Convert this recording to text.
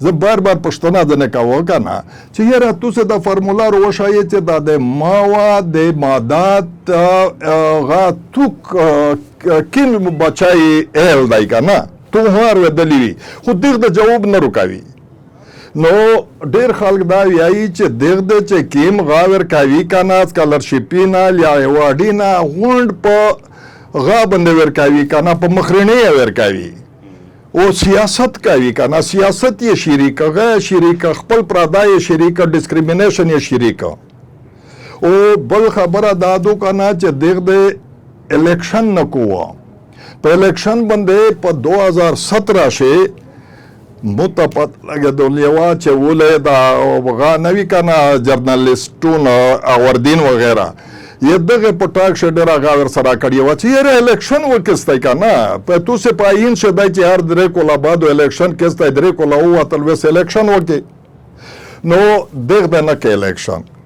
زه بار بار پښتنه ځنه کاوه کنه چې یاره تاسو د فارمولار وښایي چې دا د ماوا د مادات غا توک کین بچای ال دای کنه تو هر ودلی خو دغه د جواب نه رکاوي نو ډیر خلک دا وایي چې دغه چې کیم غاور کوي کنه سکالرشپینا یا وادینا غوند په غا باندې ور کوي کنه په مخرنی ور کوي او سیاست کوي کنه سیاست یې شریک غیر شریک خپل پردای شریک ډیسکریمینیشن یې شریک او بل خبره دادو کنه چې دغه الیکشن نکوه په الیکشن باندې په 2017 شي متپت لګېدلې وه چې ولې دا غا نوي کنه جرنالیسټونه اوردین وغیره یې دغه په ټاک شه ډېره هغه ورسره کړې وه چې یاره الیکشن وکستی که نه په توسې په آیین شه دی چې هر درې کوله بعد الیکشن کستی درې کوله ووتل وس الیکشن وکړي نو دغه نه کې الیکشن